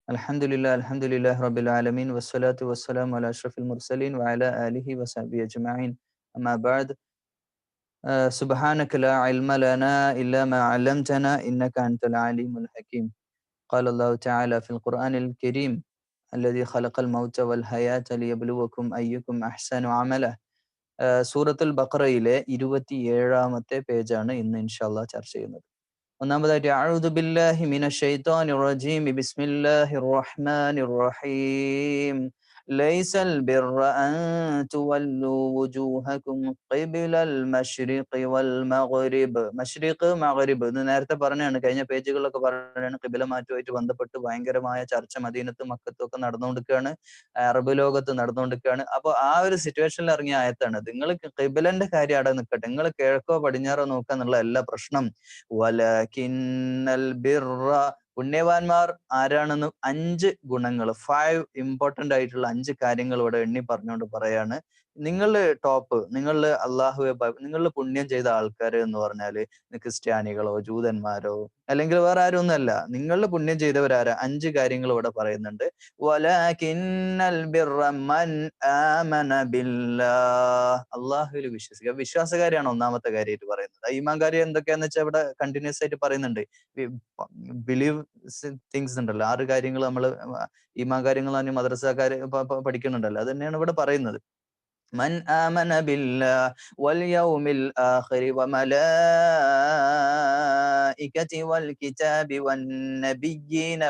Alhamdulillah, Rabbil Alameen, wassalatu wassalamu ala ashrafil mursaleen wa ala alihi wa sahbihi ajma'in. Amma ba'd, subhanaka la ilma lana illa ma 'allamtana innaka antal alimul hakim. Qala Allah ta'ala fil Qur'anil Kareem, alladhi khalaqal mawta wal hayata liyabluwakum ayyukum ahsanu 'amala. സൂറത്തുൽ ബഖറയിലെ 27-ാമത്തെ പേജാണ് ഇന്ന് ഇൻഷാല്ലാഹ് ചർച്ച ചെയ്യുന്നത്. ഒന്നാമതായിട്ട് അഊദു ബില്ലാഹി മിനശ് ശൈത്വാനിർ റജീം ബിസ്മില്ലാഹിർ റഹ്മാനിർ റഹീം ലൈസൽ ബിർറ അൻ തുവല്ലു വുജൂഹകും ഖിബലൽ മശ്രിഖി വൽ മഗ്രിബ്. മശ്രിഖ് മഗ്രിബ് ഇത് നേരത്തെ പറഞ്ഞാണ്, കഴിഞ്ഞ പേജുകളിലൊക്കെ പറഞ്ഞാണ്. ഖിബല മാറ്റവുമായിട്ട് ബന്ധപ്പെട്ട് ഭയങ്കരമായ ചർച്ച മദീനത്തും മക്കത്തും ഒക്കെ നടന്നുകൊണ്ടിരിക്കുകയാണ്, അറബ് ലോകത്ത് നടന്നുകൊണ്ടിരിക്കുകയാണ്. അപ്പൊ ആ ഒരു സിറ്റുവേഷനിൽ ഇറങ്ങിയ ആയത്താണ്. നിങ്ങൾ ഖിബലന്റെ കാര്യം അവിടെ നിൽക്കട്ടെ, നിങ്ങൾ കിഴക്കോ പടിഞ്ഞാറോ നോക്കുക എന്നുള്ള എല്ലാ പ്രശ്നം. വലകിന്നൽ ബിർറ, പുണ്യവാന്മാർ ആരാണെന്ന് 5 ഗുണങ്ങൾ, 5 ഇമ്പോർട്ടന്റ് ആയിട്ടുള്ള 5 കാര്യങ്ങൾ ഇവിടെ എണ്ണി പറഞ്ഞുകൊണ്ട് പറയാണ്. നിങ്ങൾ ടോപ്പ്, നിങ്ങൾ അള്ളാഹുവെ നിങ്ങൾ പുണ്യം ചെയ്ത ആൾക്കാർ എന്ന് പറഞ്ഞാല് ക്രിസ്ത്യാനികളോ ജൂതന്മാരോ അല്ലെങ്കിൽ വേറെ ആരും ഒന്നല്ല, നിങ്ങൾ പുണ്യം ചെയ്തവരാരാ? 5 കാര്യങ്ങൾ ഇവിടെ പറയുന്നുണ്ട്. വലകിന്നൽ ബിർറ മൻ ആമന ബില്ലാഹ്, അള്ളാഹുവിൽ വിശ്വസിക്കുക. വിശ്വാസകാരിയാണ് ഒന്നാമത്തെ കാര്യമായിട്ട് പറയുന്നത്. ഈമാൻ കാര്യം എന്തൊക്കെയാന്ന് വെച്ചാൽ ഇവിടെ കണ്ടിന്യൂസ് ആയിട്ട് പറയുന്നുണ്ട്. ബിലീവ് തിങ്സ് ഉണ്ടല്ലോ, 6 കാര്യങ്ങൾ നമ്മൾ ഈമാൻ കാര്യങ്ങൾ മദ്രസക്കാര് പഠിക്കുന്നുണ്ടല്ലോ, അത് തന്നെയാണ് ഇവിടെ പറയുന്നത്. മൻ ആമന ബില്ലാഹ് വൽ യൗമിൽ ആഖിരി വമലായികതി വൽ കിതാബി വൻ നബിയ്യീന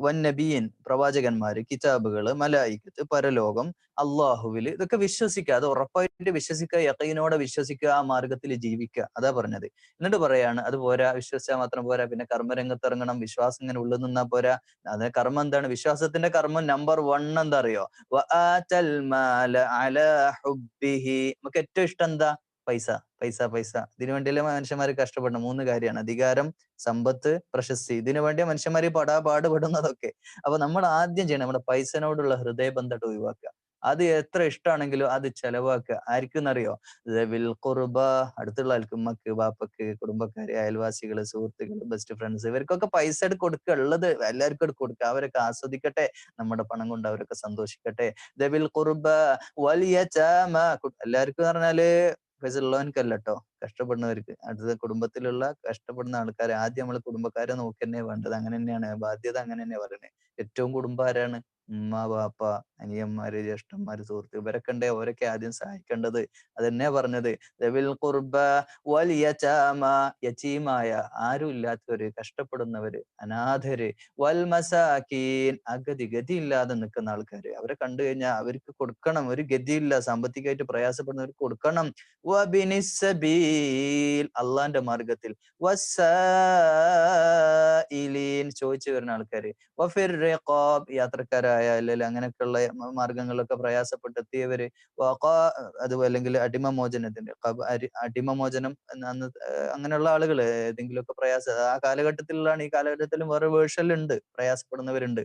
വന്നബിയൻ, പ്രവാചകന്മാര്, കിതാബുകള്, മലായിക്കത്ത്, പരലോകം, അള്ളാഹുവില്, ഇതൊക്കെ വിശ്വസിക്കുക. അത് ഉറപ്പായിട്ട് വിശ്വസിക്കുക, യഖീനോടെ വിശ്വസിക്കുക, ആ മാർഗത്തിൽ ജീവിക്കുക. അതാ പറഞ്ഞത്. എന്നിട്ട് പറയാണ്, അത് പോരാ, വിശ്വസിച്ചാൽ മാത്രം പോരാ, പിന്നെ കർമ്മരംഗത്ത് ഇറങ്ങണം. വിശ്വാസം ഇങ്ങനെ ഉള്ളിൽ നിന്നാ പോരാ. അത് കർമ്മം എന്താണ്? വിശ്വാസത്തിന്റെ കർമ്മം നമ്പർ 1 എന്താ അറിയോ? വആതൽ മാല അലാ ഹുബ്ബിഹി, നമുക്ക് ഏറ്റവും ഇഷ്ടം എന്താ? പൈസ, പൈസ, പൈസ. ഇതിനു വേണ്ടിയല്ലേ മനുഷ്യന്മാർ കഷ്ടപ്പെടണം. 3 കാര്യമാണ്: അധികാരം, സമ്പത്ത്, പ്രശസ്തി. ഇതിനു വേണ്ടിയ മനുഷ്യന്മാർ പാടുപെടുന്നതൊക്കെ. അപ്പൊ നമ്മൾ ആദ്യം ചെയ്യണം, നമ്മുടെ പൈസനോടുള്ള ഹൃദയബന്ധം ഒഴിവാക്കുക. അത് എത്ര ഇഷ്ടമാണെങ്കിലും അത് ചെലവാക്കുക. ആർക്കെന്നറിയോ? ദവിൽ ഖുർബ, അടുത്തുള്ള ആൾക്ക്, ഉമ്മക്ക്, ബാപ്പക്ക്, കുടുംബക്കാര്, അയൽവാസികള്, സുഹൃത്തുക്കള്, ബെസ്റ്റ് ഫ്രണ്ട്സ്, ഇവർക്കൊക്കെ പൈസ എടുത്ത് കൊടുക്കുക. ഉള്ളത് എല്ലാവർക്കും എടുത്ത് കൊടുക്കുക. അവരൊക്കെ ആസ്വദിക്കട്ടെ, നമ്മുടെ പണം കൊണ്ട് അവരൊക്കെ സന്തോഷിക്കട്ടെ. ദവിൽ ഖുർബ വൽ യതാമ, എല്ലാവർക്കും പറഞ്ഞാല് പൈസ ഉള്ളവനക്കല്ല കേട്ടോ, കഷ്ടപ്പെടുന്നവർക്ക്. അടുത്ത കുടുംബത്തിലുള്ള കഷ്ടപ്പെടുന്ന ആൾക്കാരെ ആദ്യം നമ്മൾ കുടുംബക്കാരെ നോക്കി തന്നെ വേണ്ടത്. അങ്ങനെ തന്നെയാണ് ബാധ്യത, അങ്ങനെ തന്നെ പറയുന്നത്. ഏറ്റവും കുടുംബം ആരാണ്? ഉമ്മ, ബാപ്പ, അനിയന്മാര്, ജ്യേഷ്ഠന്മാര്, സുഹൃത്ത്, ഇവരൊക്കെ ഉണ്ടേ അവരൊക്കെ ആദ്യം സഹായിക്കേണ്ടത്. അതന്നെ പറഞ്ഞത്. ദവിൽ ഖുർബ വൽ യതാമ, യതീമായ, ആരും ഇല്ലാത്തവര്, കഷ്ടപ്പെടുന്നവര്, അനാഥര്, വൽ മസാകീൻ, അഗതി ഗതിയില്ലാതെ നിൽക്കുന്ന ആൾക്കാര്, അവരെ കണ്ടു കഴിഞ്ഞാൽ അവർക്ക് കൊടുക്കണം. ഒരു ഗതിയില്ല, സാമ്പത്തികമായിട്ട് പ്രയാസപ്പെടുന്നവർക്ക് കൊടുക്കണം. വബിനിസ്സബീൽ, അള്ളാന്റെ മാർഗത്തിൽ. വസ്സായിലീൻ, ചോദിച്ചു വരുന്ന ആൾക്കാര്. വഫിർ റിഖാബ്, യാത്രക്കാരായ അല്ലെങ്കിൽ അങ്ങനെയൊക്കെയുള്ള മാർഗങ്ങളിലൊക്കെ പ്രയാസപ്പെട്ടെത്തിയവര്. അതുപോലെ അല്ലെങ്കിൽ അടിമമോചനത്തിന്റെ അടിമമോചനം അന്ന് അങ്ങനെയുള്ള ആളുകൾ ഏതെങ്കിലുമൊക്കെ പ്രയാസം ആ കാലഘട്ടത്തിലാണ്. ഈ കാലഘട്ടത്തിലും വേറെ വേർഷനിലുണ്ട്, പ്രയാസപ്പെടുന്നവരുണ്ട്.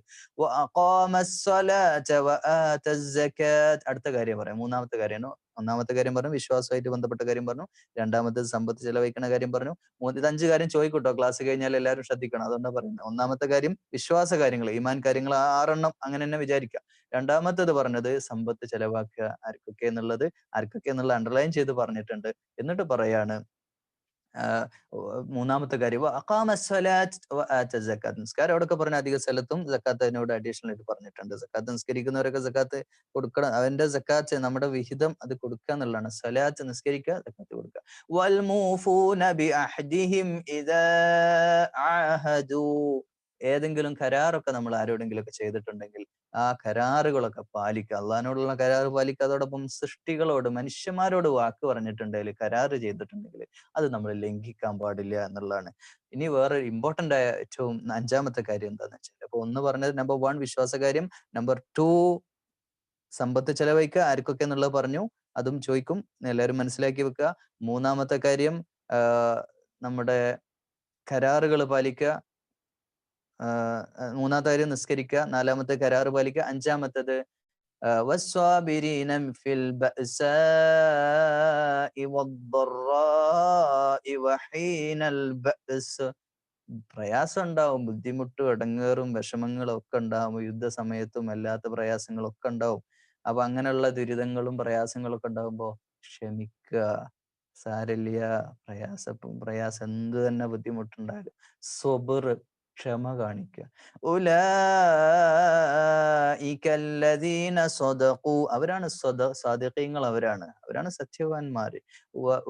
അടുത്ത കാര്യം പറയാം, 3-ാമത്തെ കാര്യമാണ്. 1-ാമത്തെ കാര്യം പറഞ്ഞു, വിശ്വാസമായിട്ട് ബന്ധപ്പെട്ട കാര്യം പറഞ്ഞു. 2-ാമത്തേത് സമ്പത്ത് ചെലവഴിക്കുന്ന കാര്യം പറഞ്ഞു. 5 കാര്യം ചോദിക്കൂട്ടോ, ക്ലാസ് കഴിഞ്ഞാൽ എല്ലാവരും ശ്രദ്ധിക്കണം. അതുകൊണ്ടാണ് പറയുന്നത്. 1-ാമത്തെ കാര്യം വിശ്വാസ കാര്യങ്ങൾ, ഈമാൻ കാര്യങ്ങൾ, 6 എണ്ണം അങ്ങനെ തന്നെ വിചാരിക്കുക. 2-ാമത്തേത് പറഞ്ഞത് സമ്പത്ത് ചെലവാക്കുക. ആർക്കൊക്കെ എന്നുള്ളത്, ആർക്കൊക്കെ എന്നുള്ള അണ്ടർലൈൻ ചെയ്ത് പറഞ്ഞിട്ടുണ്ട്. എന്നിട്ട് പറയാണ് 3-ാമത്തെ കാര്യം നിസ്കാരം അവിടെയൊക്കെ പറഞ്ഞ അധിക സ്ഥലത്തും സക്കാത്ത് അതിനോട് അഡീഷണൽ ആയിട്ട് പറഞ്ഞിട്ടുണ്ട്. സക്കാത്ത് നിസ്കരിക്കുന്നവരൊക്കെ സക്കാത്ത് കൊടുക്കണം. അതിന്റെ സക്കാത്ത് നമ്മുടെ വിഹിതം അത് കൊടുക്കുക എന്നുള്ളതാണ്. സ്വലാത്ത് നിസ്കരിക്കുക, സക്കാത്ത് കൊടുക്കുക. വൽമൂഫൂന ബിഅഹ്ദിഹിം ഇദാ ആഹദൂ, ഏതെങ്കിലും കരാറൊക്കെ നമ്മൾ ആരോടെങ്കിലും ഒക്കെ ചെയ്തിട്ടുണ്ടെങ്കിൽ ആ കരാറുകളൊക്കെ പാലിക്കുക. അള്ളാഹിനോടുള്ള കരാറ് പാലിക്കുക. അതോടൊപ്പം സൃഷ്ടികളോട്, മനുഷ്യന്മാരോട് വാക്ക് പറഞ്ഞിട്ടുണ്ടെങ്കിൽ, കരാറ് ചെയ്തിട്ടുണ്ടെങ്കിൽ അത് നമ്മൾ ലംഘിക്കാൻ പാടില്ല എന്നുള്ളതാണ്. ഇനി വേറെ ഇമ്പോർട്ടന്റ് ആയ ഏറ്റവും 5-ാമത്തെ കാര്യം എന്താന്ന് വെച്ചാൽ, അപ്പൊ 1 പറഞ്ഞത് നമ്പർ 1 വിശ്വാസകാര്യം, നമ്പർ 2 സമ്പത്ത് ചെലവഴിക്കുക, ആർക്കൊക്കെ എന്നുള്ളത് പറഞ്ഞു, അതും ചോദിക്കും, എല്ലാവരും മനസ്സിലാക്കി വെക്കുക. 3-ാമത്തെ കാര്യം നമ്മുടെ കരാറുകൾ പാലിക്കുക. 3-ാമത്തെ കാര്യം നിസ്കരിക്കുക. 4-ാമത്തെ കരാറ് പാലിക്കുക. 5-ാമത്തേത് والصابرين في البأساء والضراء وحين البأس, പ്രയാസം ഉണ്ടാവും, ബുദ്ധിമുട്ടും ഇടങ്ങേറും വിഷമങ്ങളും ഒക്കെ ഉണ്ടാവും, യുദ്ധസമയത്തും അല്ലാത്ത പ്രയാസങ്ങളൊക്കെ ഉണ്ടാവും. അപ്പൊ അങ്ങനെയുള്ള ദുരിതങ്ങളും പ്രയാസങ്ങളും ഒക്കെ ഉണ്ടാവുമ്പോ ക്ഷമിക്കുക, സാരല്യ, പ്രയാസം എന്ത് തന്നെ ബുദ്ധിമുട്ടുണ്ടായാലും സ്വബർ, ക്ഷമ കാണിക്കുക. ഉലൈക സ്വദഖു, അവരാണ് സാദിഖീങ്ങൾ, അവരാണ് സത്യവാന്മാര്.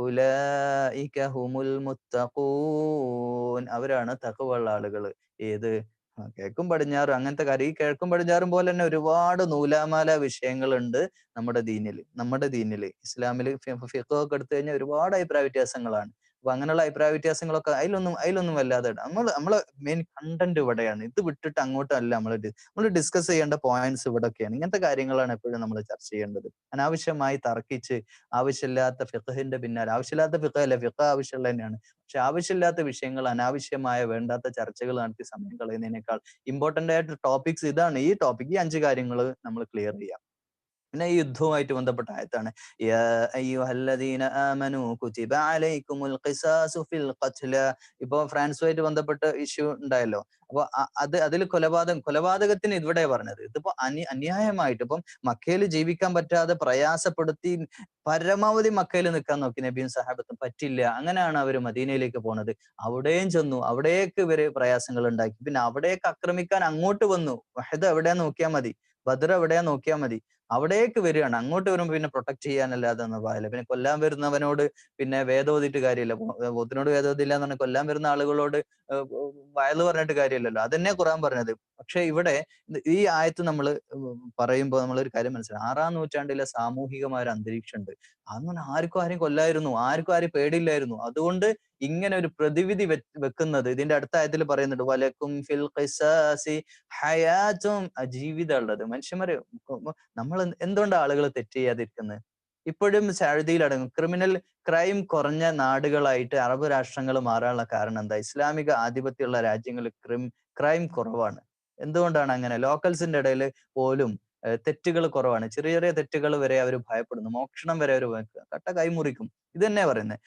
ഉലൈക ഹുമുൽ മുത്തഖൂൻ, അവരാണ് തഖ്വയുള്ള ആളുകള്. ഏത് കിഴക്കും പടിഞ്ഞാറും അങ്ങനത്തെ കാര്യം. ഈ കിഴക്കും പടിഞ്ഞാറും പോലെ തന്നെ ഒരുപാട് നൂലാമാല വിഷയങ്ങളുണ്ട് നമ്മുടെ ദീനില് ഇസ്ലാമില്. ഫിഖ് ഒക്കെ എടുത്തു കഴിഞ്ഞാൽ ഒരുപാട് അഭിപ്രായ വ്യത്യാസങ്ങളാണ്. അപ്പൊ അങ്ങനെയുള്ള അഭിപ്രായ വ്യത്യാസങ്ങളൊക്കെ അതിലൊന്നും വല്ലാതെ നമ്മളെ മെയിൻ കണ്ടന്റ് ഇവിടെയാണ്. ഇത് വിട്ടിട്ട് അങ്ങോട്ടല്ല നമ്മൾ ഡിസ്കസ് ചെയ്യേണ്ട പോയിന്റ്സ് ഇവിടൊക്കെയാണ്. ഇങ്ങനത്തെ കാര്യങ്ങളാണ് എപ്പോഴും നമ്മൾ ചർച്ച ചെയ്യേണ്ടത്. അനാവശ്യമായി തർക്കിച്ച് ആവശ്യമില്ലാത്ത ഫിഖഹിന്റെ പിന്നാലെ, ആവശ്യമില്ലാത്ത ഫിഖ് അല്ല, ഫിഖ് ആവശ്യമുള്ള തന്നെയാണ്, പക്ഷെ ആവശ്യമില്ലാത്ത വിഷയങ്ങൾ, അനാവശ്യമായ വേണ്ടാത്ത ചർച്ചകൾ നടത്തി സമയം കളയുന്നതിനേക്കാൾ ഇമ്പോർട്ടന്റ് ആയിട്ട് ടോപ്പിക്സ് ഇതാണ്. ഈ 5 കാര്യങ്ങൾ നമ്മൾ ക്ലിയർ ചെയ്യാം. പിന്നെ ഈ യുദ്ധവുമായിട്ട് ബന്ധപ്പെട്ട ആയത്താണ് യാ അയ്യുഹല്ലദീന ആമനൂ കുതിബ അലൈക്കുമുൽ ഖിസാസു ഫിൽ ഖത്ല. ഇപ്പോ ഫ്രാൻസുമായിട്ട് ബന്ധപ്പെട്ട ഇഷ്യൂ ഉണ്ടായല്ലോ. അപ്പൊ അതിൽ കൊലപാതകത്തിന് ഇവിടെ പറഞ്ഞത്. ഇതിപ്പോ അന്യായമായിട്ട് ഇപ്പം മക്കയിൽ ജീവിക്കാൻ പറ്റാതെ പ്രയാസപ്പെടുത്തി പരമാവധി മക്കയിൽ നിൽക്കാൻ നോക്കി നബിയും സഹാബത്തും, പറ്റില്ല. അങ്ങനെയാണ് അവർ മദീനയിലേക്ക് പോണത്. അവിടെയും ചെന്നു, അവിടേക്ക് ഇവര് പ്രയാസങ്ങൾ ഉണ്ടാക്കി. പിന്നെ അവിടേക്ക് ആക്രമിക്കാൻ അങ്ങോട്ട് വന്നു. വഹദ് എവിടെയാ നോക്കിയാൽ മതി, ബദർ എവിടെയാ നോക്കിയാൽ മതി, അവിടേക്ക് വരികയാണ്. അങ്ങോട്ട് വരുമ്പോൾ പിന്നെ പ്രൊട്ടക്ട് ചെയ്യാനല്ലാതെ ഒന്നും പാടില്ല. പിന്നെ കൊല്ലാൻ വരുന്നവനോട് പിന്നെ വേദം ഓതിയിട്ട് കാര്യമില്ല. പോത്തിനോട് വേദം ഓതില്ല എന്ന് പറഞ്ഞാൽ കൊല്ലാൻ വരുന്ന ആളുകളോട് വയല് പറഞ്ഞിട്ട് കാര്യമില്ലല്ലോ. അതന്നെ ഖുർആൻ പറഞ്ഞത്. പക്ഷെ ഇവിടെ ഈ ആയത്ത് നമ്മൾ പറയുമ്പോൾ നമ്മളൊരു കാര്യം മനസ്സിലാവും. 6-ാം നൂറ്റാണ്ടിലെ സാമൂഹികമായ ഒരു അന്തരീക്ഷം ഉണ്ട്. അതൊന്നും ആർക്കും ആരെയും കൊല്ലായിരുന്നു, ആർക്കും ആരെയും പേടിയില്ലായിരുന്നു. അതുകൊണ്ട് ഇങ്ങനെ ഒരു പ്രതിവിധി വെക്കുന്നത് ഇതിന്റെ അടുത്ത ആയത്തിൽ പറയുന്നുണ്ട്, വലക്കും ഫിൽ ഖിസാസി ഹയാത്തും, ജീവിതം ഉള്ളത്. മനുഷ്യന്മാര് നമ്മൾ എന്തുകൊണ്ടാണ് ആളുകൾ തെറ്റ് ചെയ്യാതിരിക്കുന്നത്? ഇപ്പോഴും സൗദിയിൽ അടങ്ങും ക്രൈം കുറഞ്ഞ നാടുകളായിട്ട് അറബ് രാഷ്ട്രങ്ങൾ മാറാനുള്ള കാരണം എന്താ? ഇസ്ലാമിക ആധിപത്യമുള്ള രാജ്യങ്ങളിൽ ക്രൈം കുറവാണ്. എന്തുകൊണ്ടാണ് അങ്ങനെ? ലോക്കൽസിന്റെ ഇടയിൽ പോലും തെറ്റുകൾ കുറവാണ്. ചെറിയ ചെറിയ തെറ്റുകൾ വരെ അവർ ഭയപ്പെടുന്നു. മോഷണം വരെ അവർ കട്ട കൈമുറിക്കും. ഇത് തന്നെയാ പറയുന്നത്.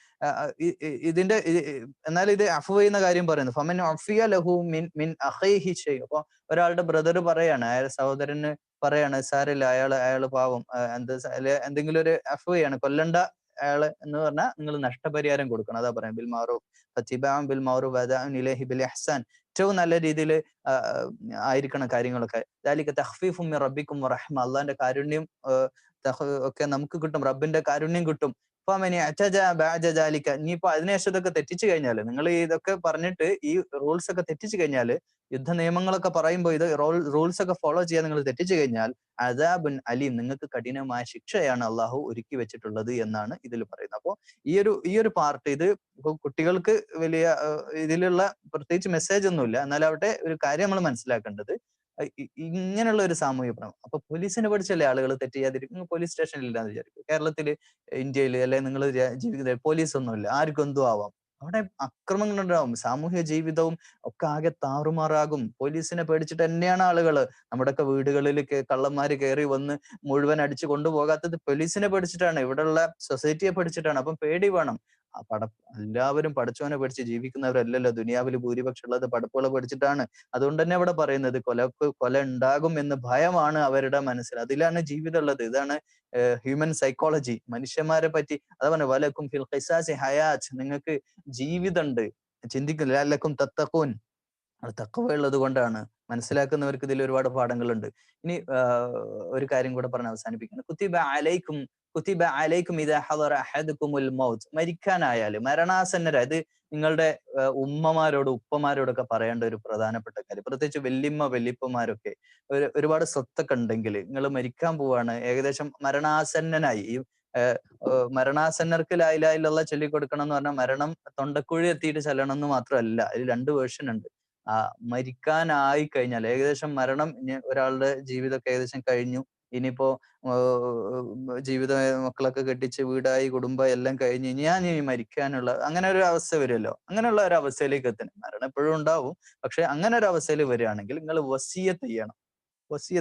ഇതിന്റെ എന്നാൽ ഇത് അഫ്വ് ചെയ്യുന്ന കാര്യം പറയുന്നു, ഫമൻ അഫിയ ലഹു മിൻ അഖീഹി ഷൈഅ. അപ്പൊ ഒരാളുടെ ബ്രദർ പറയാണ്, അയാളുടെ സഹോദരന് പറയാണ്, സാരില്ല, അയാള് പാവം, എന്തെങ്കിലും ഒരു അഫ്വ് ചെയ്യാണ്, കൊല്ലണ്ട അയാള് എന്ന് പറഞ്ഞാൽ നിങ്ങൾ നഷ്ടപരിഹാരം കൊടുക്കണം. അതാ പറയാം, ബിൽ മാറൂഫ് ഫത്തിബാഉൻ ബിൽ മാറൂഫ് വദാഉൻ ഇലൈഹി ബിൽ ഇഹ്സാൻ. ഏറ്റവും നല്ല രീതിയിൽ ആയിരിക്കണം കാര്യങ്ങളൊക്കെ. ദാലിക തഖ്ഫീഫും മിർ റബ്ബിക്കും വറഹ്മ, അള്ളാന്റെ കാരുണ്യം ഒക്കെ നമുക്ക് കിട്ടും, റബ്ബിന്റെ കാരുണ്യം കിട്ടും. ഇനിയിപ്പോ അതിനുശേഷം ഇതൊക്കെ തെറ്റിച്ചു കഴിഞ്ഞാല്, നിങ്ങൾ ഇതൊക്കെ പറഞ്ഞിട്ട് ഈ റൂൾസ് ഒക്കെ തെറ്റിച്ചു കഴിഞ്ഞാല്, യുദ്ധ നിയമങ്ങളൊക്കെ പറയുമ്പോൾ ഇത് റൂൾസ് ഒക്കെ ഫോളോ ചെയ്യാൻ നിങ്ങൾ തെറ്റിച്ചു കഴിഞ്ഞാൽ അദാബുൻ അലീം, നിങ്ങൾക്ക് കഠിനമായ ശിക്ഷയാണ് അള്ളാഹു ഒരുക്കി വെച്ചിട്ടുള്ളത് എന്നാണ് ഇതിൽ പറയുന്നത്. അപ്പോൾ ഈ ഒരു പാർട്ട്, ഇത് കുട്ടികൾക്ക് വലിയ ഇതിലുള്ള പ്രത്യേകിച്ച് മെസ്സേജ് ഒന്നുമില്ല. എന്നാൽ അവിടെ ഒരു കാര്യം നമ്മൾ മനസ്സിലാക്കേണ്ടത്, ഇങ്ങനെയുള്ള ഒരു സാമൂഹ്യ പ്രശ്നം. അപ്പൊ പോലീസിനെ പഠിച്ചല്ലേ ആളുകൾ തെറ്റ് ചെയ്യാതിരിക്കും. പോലീസ് സ്റ്റേഷനിൽ ഇല്ലാന്ന് വിചാരിക്കും. കേരളത്തില്, ഇന്ത്യയില്, അല്ലെ നിങ്ങൾ ജീവിക്കുന്ന പോലീസ് ഒന്നുമില്ല, ആർക്കും എന്തും ആവാം. അവിടെ അക്രമങ്ങൾ ഉണ്ടാവും, സാമൂഹ്യ ജീവിതവും ഒക്കെ ആകെ താറുമാറാകും. പോലീസിനെ പേടിച്ചിട്ട് തന്നെയാണ് ആളുകള് നമ്മുടെയൊക്കെ വീടുകളിൽ കള്ളന്മാര് കയറി വന്ന് മുഴുവൻ അടിച്ചു കൊണ്ടുപോകാത്തത് പോലീസിനെ പേടിച്ചിട്ടാണ്, ഇവിടെയുള്ള സൊസൈറ്റിയെ പേടിച്ചിട്ടാണ്. അപ്പം പേടി വേണം. എല്ലാവരും പടച്ചോനെ പേടിച്ച് ജീവിക്കുന്നവരല്ലല്ലോ. ദുനിയാവിൽ ഭൂരിപക്ഷം ഉള്ളത് പടപ്പുകളെ പേടിച്ചിട്ടാണ്. അതുകൊണ്ട് തന്നെ അവിടെ പറയുന്നത് കൊല ഉണ്ടാകും എന്ന് ഭയമാണ് അവരുടെ മനസ്സിൽ. അതിലാണ് ജീവിതം ഉള്ളത്. ഇതാണ് ഹ്യൂമൻ സൈക്കോളജി, മനുഷ്യന്മാരെ പറ്റി. അതാ പറഞ്ഞ വലക്കും ഫിൽ ഖിസാസി ഹയാത്ത്, നിങ്ങൾക്ക് ജീവിതമുണ്ട്, ചിന്തിക്കില്ല. ലഅല്ലക്കും തത്തഖൂൻ, അത് തഖ്വ ഉള്ളത് കൊണ്ടാണ്. മനസ്സിലാക്കുന്നവർക്ക് ഇതിൽ ഒരുപാട് പാഠങ്ങളുണ്ട്. ഇനി ഒരു കാര്യം കൂടെ പറഞ്ഞ് അവസാനിപ്പിക്കുന്നു. കുതിബ അലൈക്കും ഇദാ ഹദറ അഹദുകുമുൽ മൗത്ത്, മരിക്കാനായാല്, മരണാസന്നരായ, ഇത് നിങ്ങളുടെ ഉമ്മമാരോട് ഉപ്പമാരോടൊക്കെ പറയേണ്ട ഒരു പ്രധാനപ്പെട്ട കാര്യം. പ്രത്യേകിച്ച് വല്യപ്പമാരൊക്കെ ഒരുപാട് സ്വത്തൊക്കെ ഉണ്ടെങ്കിൽ, നിങ്ങൾ മരിക്കാൻ പോവാണ്, ഏകദേശം മരണാസന്നനായി, ഈ മരണാസന്നർക്ക് ലാ ഇലാഹ ഇല്ലല്ലാഹ് ചൊല്ലിക്കൊടുക്കണം എന്ന് പറഞ്ഞാൽ മരണം തൊണ്ടക്കുഴി എത്തിയിട്ട് ചെല്ലണം എന്ന് മാത്രമല്ല. അതിൽ 2 വേർഷൻ ഉണ്ട്. മരിക്കാനായി കഴിഞ്ഞാൽ, ഏകദേശം മരണം, ഒരാളുടെ ജീവിതമൊക്കെ ഏകദേശം കഴിഞ്ഞു, ഇനിയിപ്പോ ജീവിത മക്കളൊക്കെ കെട്ടിച്ച് വീടായി കുടുംബം എല്ലാം കഴിഞ്ഞ് ഞാൻ ഇനി മരിക്കാനുള്ള അങ്ങനെ ഒരു അവസ്ഥ വരുമല്ലോ. അങ്ങനെയുള്ള ഒരു അവസ്ഥയിലേക്ക് എത്തണം. മരണം എപ്പോഴും ഉണ്ടാവും, പക്ഷെ അങ്ങനെ ഒരു അവസ്ഥയിൽ വരികയാണെങ്കിൽ നിങ്ങൾ വസിയ്യത്ത് ചെയ്യണം.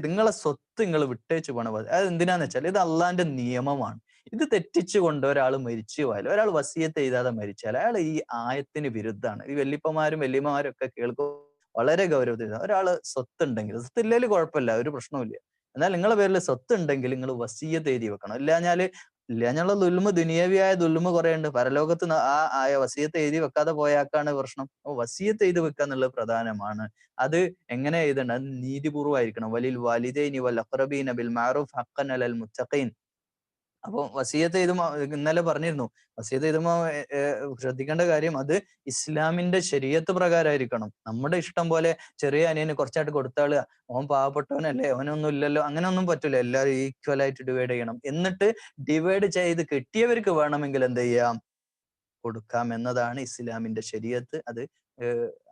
നിങ്ങളെ സ്വത്ത് നിങ്ങൾ വിട്ടേച്ച് പോകണം. അത് എന്തിനാന്ന് വെച്ചാൽ ഇത് അള്ളാന്റെ നിയമമാണ്. ഇത് തെറ്റിച്ചുകൊണ്ട് ഒരാൾ മരിച്ചു പോയാൽ, ഒരാൾ വസിയത്ത് എഴുതാതെ മരിച്ചാൽ അയാൾ ഈ ആയത്തിന് വിരുദ്ധാണ്. ഈ വല്യപ്പമാരും വല്യമ്മമാരും ഒക്കെ കേൾക്കും വളരെ ഗൗരവത്തിൽ. ഒരാള് സ്വത്തുണ്ടെങ്കിൽ, സ്വത്തില്ലേലും കുഴപ്പമില്ല, ഒരു പ്രശ്നവുമില്ല. എന്നാൽ നിങ്ങളെ പേരിൽ സ്വത്ത് ഉണ്ടെങ്കിൽ നിങ്ങൾ വസിയ്യത്ത് എഴുതി വെക്കണം. ഇല്ലാഞ്ഞുള്ള ദുൽമ്, ദുനിയാവിയായ ദുൽമ് കുറെ ഉണ്ട്. പരലോകത്ത് ആ ആയ വസിയത്ത് എഴുതി വെക്കാതെ പോയാക്കാണ് പ്രശ്നം. അപ്പൊ വസിയത്ത് എഴുതി വെക്കുക എന്നുള്ളത് പ്രധാനമാണ്. അത് എങ്ങനെ എഴുതണം? അത് നീതിപൂർവ്വമായിരിക്കണം. വലിൽ വാലിദൈനി വൽ അഖ്റബീന ബിൽ മഅറൂഫ് ഹഖ്ഖൻ അലൽ മുത്തഖീൻ. അപ്പൊ വസിയത്ത് എഴുതുമ്പോ ഇന്നലെ പറഞ്ഞിരുന്നു, വസിയത്ത് എഴുതുമ്പോ ശ്രദ്ധിക്കേണ്ട കാര്യം അത് ഇസ്ലാമിന്റെ ശരീഅത്ത് പ്രകാരമായിരിക്കണം. നമ്മുടെ ഇഷ്ടം പോലെ ചെറിയ അനിയന് കുറച്ചായിട്ട് കൊടുത്താള്, ഓൻ പാവപ്പെട്ടവനല്ലേ, അവനൊന്നും ഇല്ലല്ലോ, അങ്ങനെ ഒന്നും പറ്റൂല. എല്ലാവരും ഈക്വൽ ആയിട്ട് ഡിവൈഡ് ചെയ്യണം. എന്നിട്ട് ഡിവൈഡ് ചെയ്ത് കിട്ടിയവർക്ക് വേണമെങ്കിൽ എന്ത് ചെയ്യാം, കൊടുക്കാം എന്നതാണ് ഇസ്ലാമിന്റെ ശരീഅത്ത്. അത്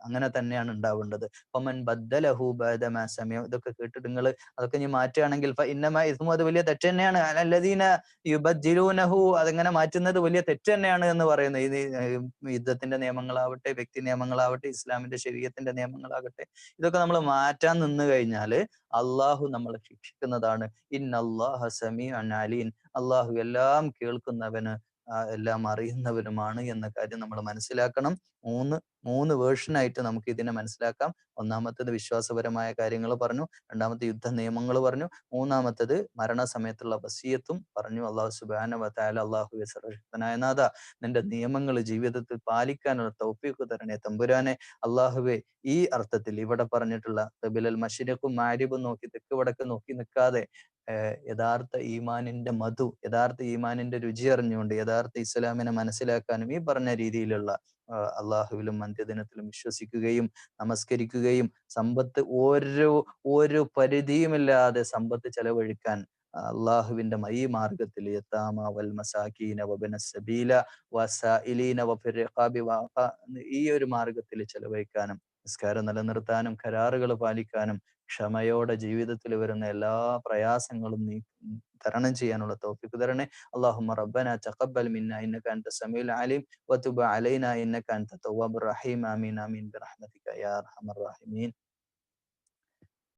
അങ്ങനെ തന്നെയാണ് ഉണ്ടാവേണ്ടത്. ഫമൻ ബദ്ദലഹു ബഅദ മാ സമിഅ, ഇതൊക്കെ കേട്ടിട്ട് നിങ്ങൾ അതൊക്കെ ഇനി മാറ്റുകയാണെങ്കിൽ ഇന്നമാ ഇസ്മു, അത് വലിയ തെറ്റ് തന്നെയാണ്. അലല്ലദീന യുബദ്ദിലൂനഹു, അതെങ്ങനെ മാറ്റുന്നത് വലിയ തെറ്റ് തന്നെയാണ് എന്ന് പറയുന്നത്. ഇത് യുദ്ധത്തിന്റെ നിയമങ്ങളാവട്ടെ, വ്യക്തി നിയമങ്ങളാവട്ടെ, ഇസ്ലാമിന്റെ ശരീഅത്തിന്റെ നിയമങ്ങളാകട്ടെ, ഇതൊക്കെ നമ്മൾ മാറ്റാൻ നിന്ന് കഴിഞ്ഞാല് അള്ളാഹു നമ്മളെ ശിക്ഷിക്കുന്നതാണ്. ഇന്നല്ലാഹ സമീഉൻ അലീം, അള്ളാഹു എല്ലാം കേൾക്കുന്നവന് എല്ലാം അറിയുന്നവനുമാണ് എന്ന കാര്യം നമ്മൾ മനസ്സിലാക്കണം. മൂന്ന് വേർഷനായിട്ട് നമുക്ക് ഇതിനെ മനസ്സിലാക്കാം. ഒന്നാമത്തേത് വിശ്വാസപരമായ കാര്യങ്ങൾ പറഞ്ഞു, രണ്ടാമത്തെ യുദ്ധ നിയമങ്ങൾ പറഞ്ഞു, മൂന്നാമത്തേത് മരണസമയത്തുള്ള വസിയത്തും പറഞ്ഞു. അള്ളാഹു സുബ്ഹാനഹു വ തആല, അള്ളാഹുവേ സർവശക്തനായ നാഥ, നിന്റെ നിയമങ്ങൾ ജീവിതത്തിൽ പാലിക്കാനുള്ള തൗഫീഖ് തരണേ തമ്പുരാനെ. അള്ളാഹുവേ, ഈ അർത്ഥത്തിൽ ഇവിടെ പറഞ്ഞിട്ടുള്ള ഖിബലൽ മശ്രിഖും മഅരിബും നോക്കി തെക്ക് വടക്ക് നോക്കി നിൽക്കാതെ യഥാർത്ഥ ഈമാനിന്റെ യഥാർത്ഥ ഈമാനിന്റെ രുചി അറിഞ്ഞുകൊണ്ട് യഥാർത്ഥ ഇസ്ലാമിനെ മനസ്സിലാക്കാനും ഈ പറഞ്ഞ രീതിയിലുള്ള അള്ളാഹുവിലും അന്ത്യദിനത്തിലും വിശ്വസിക്കുകയും നമസ്കരിക്കുകയും സമ്പത്ത് ഓരോ പരിധിയുമില്ലാതെ സമ്പത്ത് ചെലവഴിക്കാൻ അള്ളാഹുവിന്റെ ഈ മാർഗത്തിൽ യത്താമ വൽ മസാകീന വബന സബീല വസഇലീന വഫിർ റിഖാബി, ഈ ഒരു മാർഗത്തിൽ ചെലവഴിക്കാനും നിസ്കാരം നിലനിർത്താനും കരാറുകൾ പാലിക്കാനും ക്ഷമയോടെ ജീവിതത്തിൽ വരുന്ന എല്ലാ പ്രയാസങ്ങളും നീ തരണം ചെയ്യാനുള്ള തൗഫീഖ് തരണേ. അല്ലാഹുമ്മ റബ്ബന തഖബ്ബൽ മിന്ന ഇന്നക അൻത സമീഉൽ അലീം വതുബ് അലൈനാ ഇന്നക അൻത തവ്വാബുർ റഹീം. ആമീൻ ആമീൻ ബിറഹ്മതിക യാ അർഹമർ റഹീമീൻ.